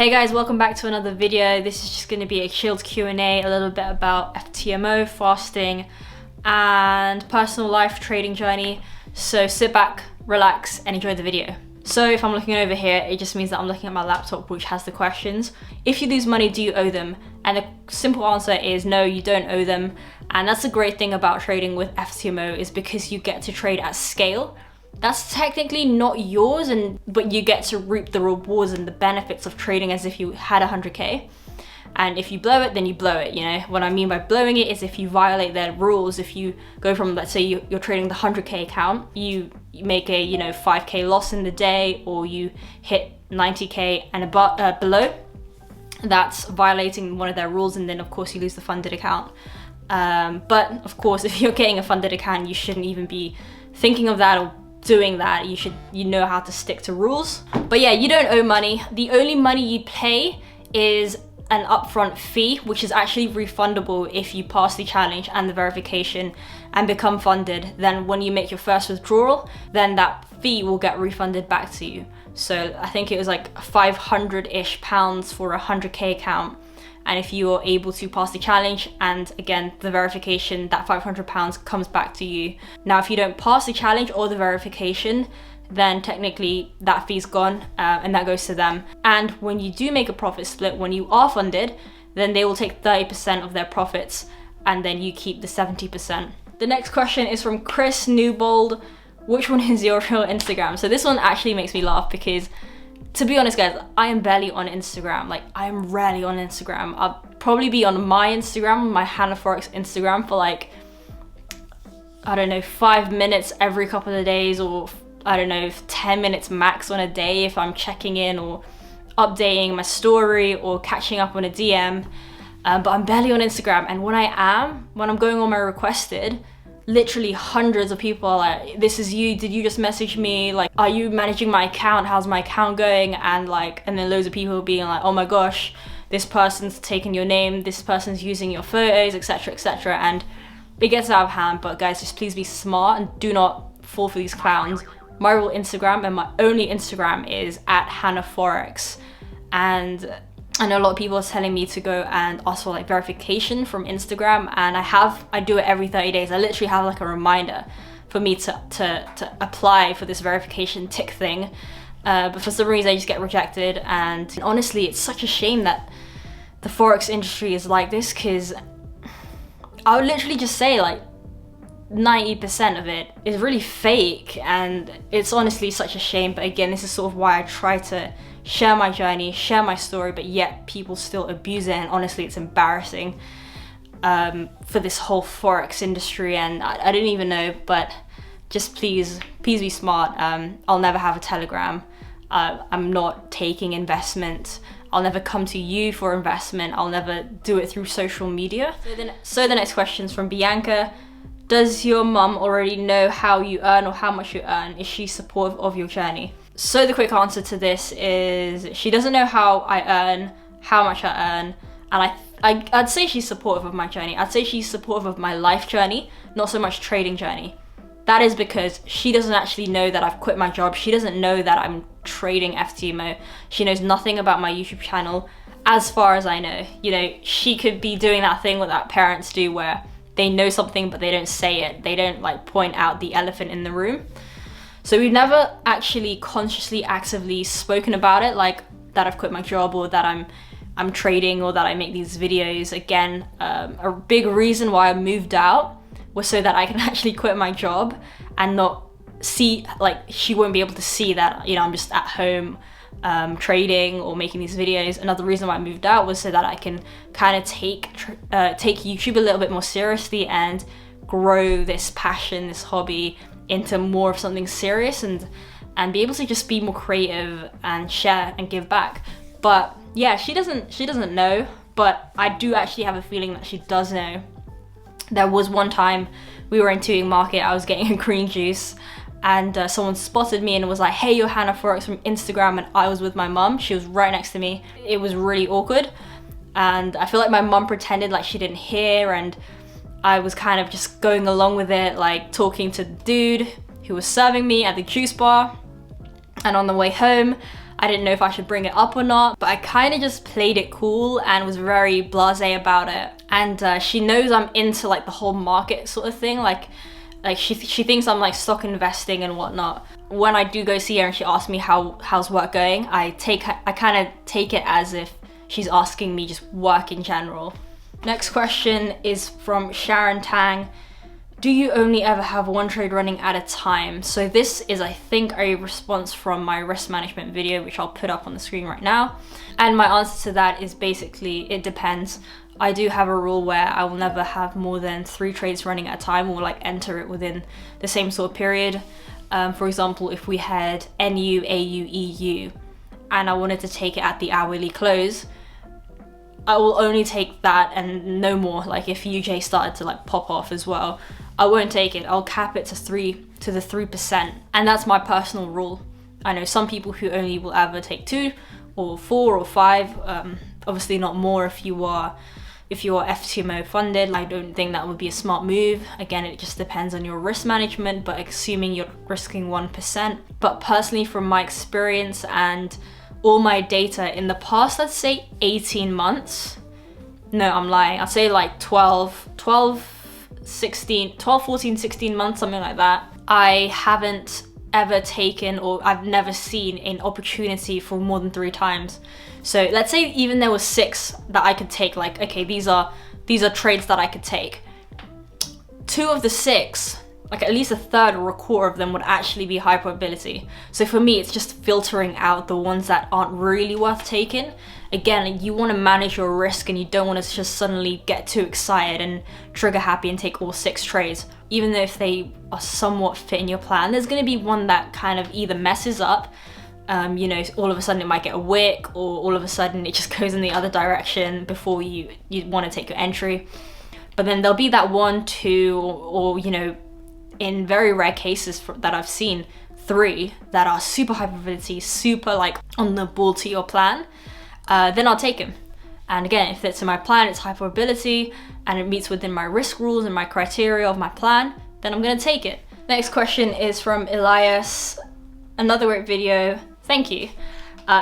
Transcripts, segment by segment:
Hey guys, welcome back to another video. This is just going to be a chilled Q&A, a little bit about FTMO, fasting, and personal life trading journey. So sit back, relax, and enjoy the video. So if I'm looking over here, it just means that I'm looking at my laptop, which has the questions. If you lose money, do you owe them? And the simple answer is no, you don't owe them. And that's the great thing about trading with FTMO, is because you get to trade at scale. That's technically not yours, but you get to reap the rewards and the benefits of trading as if you had 100k. And if you blow it, then you blow it, you know? What I mean by blowing it is if you violate their rules. If you go from, let's say you're trading the 100k account, you make a 5k loss in the day, or you hit 90k and below, that's violating one of their rules, and then of course you lose the funded account. But of course, if you're getting a funded account, you shouldn't even be thinking of that or doing that. You know how to stick to rules. But yeah, you don't owe money. The only money you pay is an upfront fee, which is actually refundable if you pass the challenge and the verification and become funded. Then when you make your first withdrawal, then that fee will get refunded back to you. So I think it was like 500-ish pounds for a 100k account. And if you are able to pass the challenge and again the verification, that 500 pounds comes back to you. Now if you don't pass the challenge or the verification, then technically that fee's gone, and that goes to them. And when you do make a profit split, when you are funded, then they will take 30% of their profits and then you keep the 70%. The next question is from Chris Newbold. Which one is your real Instagram? So this one actually makes me laugh because, to be honest guys, I am barely on Instagram. Like, I am rarely on Instagram. I'll probably be on my Instagram, my Hannah FOREX Instagram, for like, I don't know, 5 minutes every couple of days, or I don't know, 10 minutes max on a day if I'm checking in or updating my story or catching up on a DM. But I'm barely on Instagram, and when I'm going on my requested, literally hundreds of people are like, this is you, did you just message me? Like, are you managing my account? How's my account going? And then loads of people being like, oh my gosh, this person's taken your name, this person's using your photos, etc, etc. And it gets out of hand. But guys, just please be smart and do not fall for these clowns. My real Instagram, and my only Instagram, is at Hannah FOREX. And I know a lot of people are telling me to go and ask for like verification from Instagram, and I do it every 30 days. I literally have like a reminder for me to apply for this verification tick thing. But for some reason I just get rejected, and honestly it's such a shame that the Forex industry is like this, because I would literally just say like 90% of it is really fake, and it's honestly such a shame. But again, this is sort of why I try to share my journey, share my story, but yet people still abuse it, and honestly it's embarrassing for this whole Forex industry. And I didn't even know, but just please be smart. I'll never have a Telegram. I'm not taking investment. I'll never come to you for investment. I'll never do it through social media. So the next question is from Bianca. Does your mum already know how you earn or how much you earn? Is she supportive of your journey? So the quick answer to this is she doesn't know how I earn, how much I earn, and I'd say she's supportive of my journey. I'd say she's supportive of my life journey, not so much trading journey. That is because she doesn't actually know that I've quit my job. She doesn't know that I'm trading FTMO. She knows nothing about my YouTube channel, as far as I know. You know, she could be doing that thing that parents do where they know something but they don't say it. They don't like point out the elephant in the room. So we've never actually consciously, actively spoken about it, like that I've quit my job or that I'm trading or that I make these videos. Again, a big reason why I moved out was so that I can actually quit my job and not see, like, she won't be able to see that, you know, I'm just at home trading or making these videos. Another reason why I moved out was so that I can kind of take YouTube a little bit more seriously and grow this passion, this hobby, into more of something serious, and be able to just be more creative and share and give back. But yeah, she doesn't know, but I do actually have a feeling that she does know. There was one time we were in Owing market, I was getting a green juice, and someone spotted me and was like, hey, you're Hannah FOREX from Instagram, and I was with my mum. She was right next to me. It was really awkward, and I feel like my mum pretended like she didn't hear, and I was kind of just going along with it, like talking to the dude who was serving me at the juice bar. And on the way home, I didn't know if I should bring it up or not, but I kind of just played it cool and was very blasé about it. And she knows I'm into like the whole market sort of thing, like she thinks I'm like stock investing and whatnot. When I do go see her and she asks me how's work going, I kind of take it as if she's asking me just work in general. Next question is from Sharon Tang. Do you only ever have one trade running at a time? So this is, I think, a response from my risk management video, which I'll put up on the screen right now. And my answer to that is basically, it depends. I do have a rule where I will never have more than 3 trades running at a time, or like enter it within the same sort of period. For example, if we had NU, AU, EU, and I wanted to take it at the hourly close, I will only take that and no more. Like if UJ started to like pop off as well, I won't take it. I'll cap it to the 3%. And that's my personal rule. I know some people who only will ever take 2 or 4 or 5. Obviously not more if you are FTMO funded. I don't think that would be a smart move. Again, it just depends on your risk management, but assuming you're risking 1%. But personally, from my experience and all my data in the past, I'd say 18 months. No, I'm lying. I'd say like 12, 14, 16 months, something like that. I haven't ever taken, or I've never seen an opportunity for more than 3 times. So let's say even there was 6 that I could take, like, okay, these are trades that I could take. 2 of the 6, like at least a third or a quarter of them would actually be high probability. So for me, it's just filtering out the ones that aren't really worth taking. Again, you want to manage your risk and you don't want to just suddenly get too excited and trigger happy and take all 6 trades. Even though if they are somewhat fit in your plan, there's going to be one that kind of either messes up, you know, all of a sudden it might get a wick, or all of a sudden it just goes in the other direction before you want to take your entry. But then there'll be that 1, 2, or you know, in very rare cases that I've seen, 3 that are super high probability, super like on the ball to your plan. Then I'll take them. And again, if it's in my plan, it's high probability and it meets within my risk rules and my criteria of my plan, then I'm gonna take it. Next question is from Elias. Another great video, thank you.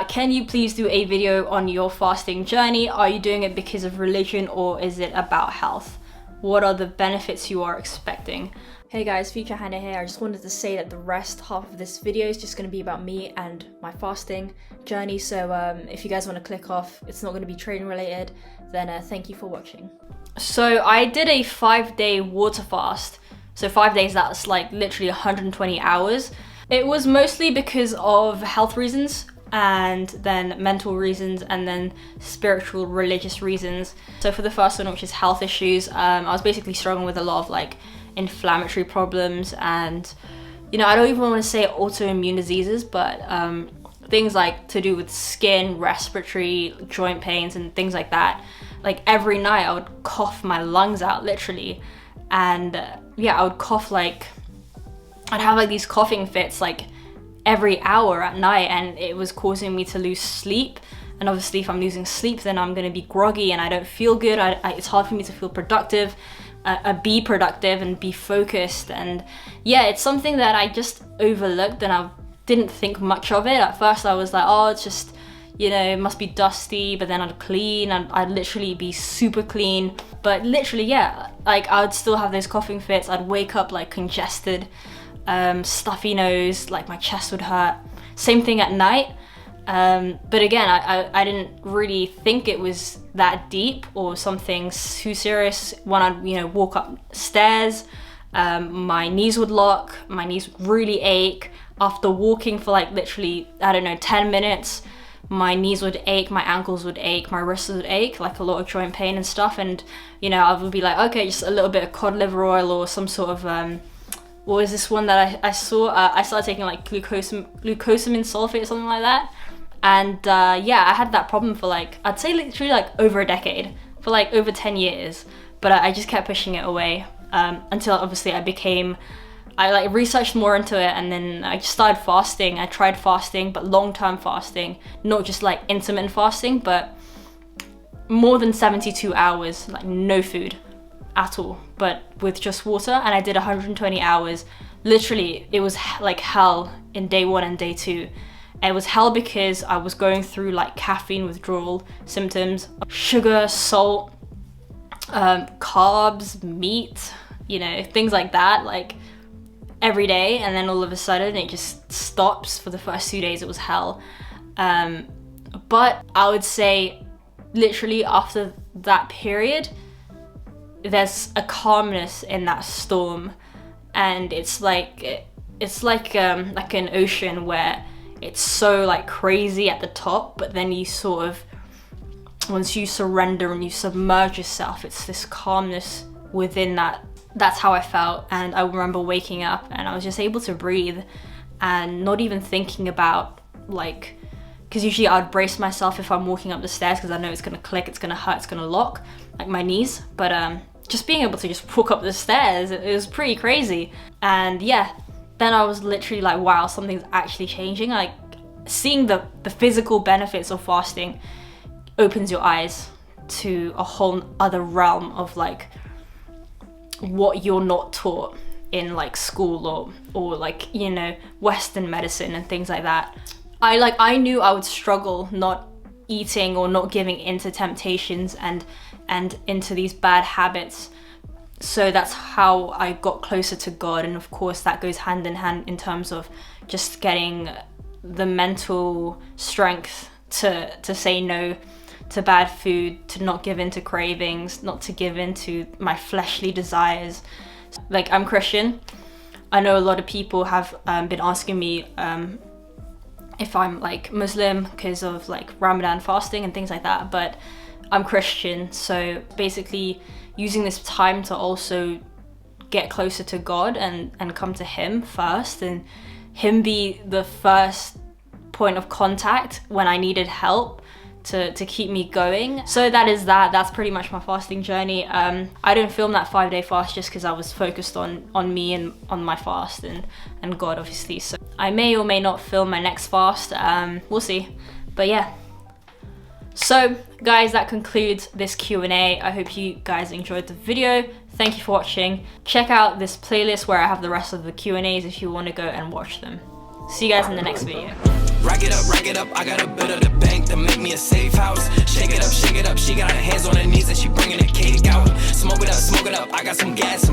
Can you please do a video on your fasting journey? Are you doing it because of religion or is it about health? What are the benefits you are expecting? Hey guys, Future Hannah here. I just wanted to say that the rest half of this video is just going to be about me and my fasting journey. So if you guys want to click off, it's not going to be trading related, then thank you for watching. So I did a 5-day water fast. So 5 days, that's like literally 120 hours. It was mostly because of health reasons, and then mental reasons, and then spiritual religious reasons. So for the first one, which is health issues, I was basically struggling with a lot of like inflammatory problems, and you know, I don't even want to say autoimmune diseases, but things like to do with skin, respiratory, joint pains and things like that. Like every night I would cough my lungs out literally, and yeah, I would cough, like I'd have like these coughing fits like every hour at night, and it was causing me to lose sleep. And obviously if I'm losing sleep, then I'm going to be groggy and I don't feel good. It's hard for me to feel productive, be productive and be focused. And yeah, it's something that I just overlooked and I didn't think much of it. At first I was like, oh, it's just, you know, it must be dusty, but then I'd clean and I'd literally be super clean. But literally, yeah, like I would still have those coughing fits. I'd wake up like congested, stuffy nose, like my chest would hurt. Same thing at night. But again, I didn't really think it was that deep or something too serious. When I'd, you know, walk up stairs, my knees would lock, my knees would really ache. After walking for like literally, I don't know, 10 minutes, my knees would ache, my ankles would ache, my wrists would ache, like a lot of joint pain and stuff. And, you know, I would be like, okay, just a little bit of cod liver oil or some sort of, what was this one that I saw? I started taking like glucosamine sulfate or something like that. And yeah, I had that problem for like, I'd say literally like over a decade, for like over 10 years. But I just kept pushing it away until obviously I like researched more into it, and then I just started fasting. I tried fasting, but long-term fasting, not just like intermittent fasting, but more than 72 hours, like no food at all, but with just water. And I did 120 hours. Literally, it was like hell in day 1 and day 2. It was hell because I was going through like caffeine withdrawal symptoms, sugar, salt, carbs, meat, you know, things like that, like every day. And then all of a sudden it just stops. For the first 2 days it was hell. But I would say literally after that period, there's a calmness in that storm, and it's like an ocean where it's so like crazy at the top, but then you sort of, once you surrender and you submerge yourself, it's this calmness within that. That's how I felt. And I remember waking up and I was just able to breathe and not even thinking about like, because usually I'd brace myself if I'm walking up the stairs because I know it's gonna click, it's gonna hurt, it's gonna lock, like my knees. But just being able to just walk up the stairs, it was pretty crazy. And yeah, then I was literally like, wow, something's actually changing. Like seeing the physical benefits of fasting opens your eyes to a whole other realm of like what you're not taught in like school or like, you know, Western medicine and things like that. I knew I would struggle not eating or not giving into temptations and into these bad habits. So that's how I got closer to God. And of course that goes hand in hand in terms of just getting the mental strength to say no to bad food, to not give in to cravings, not to give in to my fleshly desires. Like, I'm Christian. I know a lot of people have been asking me if I'm like Muslim because of like Ramadan fasting and things like that, but I'm Christian. So basically using this time to also get closer to God and come to Him first, and Him be the first point of contact when I needed help to keep me going. So that's pretty much my fasting journey. I didn't film that 5-day fast just because I was focused on me and on my fast and God, obviously. So I may or may not film my next fast, we'll see. But yeah. So guys, that concludes this Q&A. I hope you guys enjoyed the video. Thank you for watching. Check out this playlist where I have the rest of the Q&As if you want to go and watch them. See you guys in the next video. Rack it up, I got a bit of the bank to make me a safe house. Shake it up, she got her hands on her knees and she bringing the cake out. Smoke it up, I got some gas.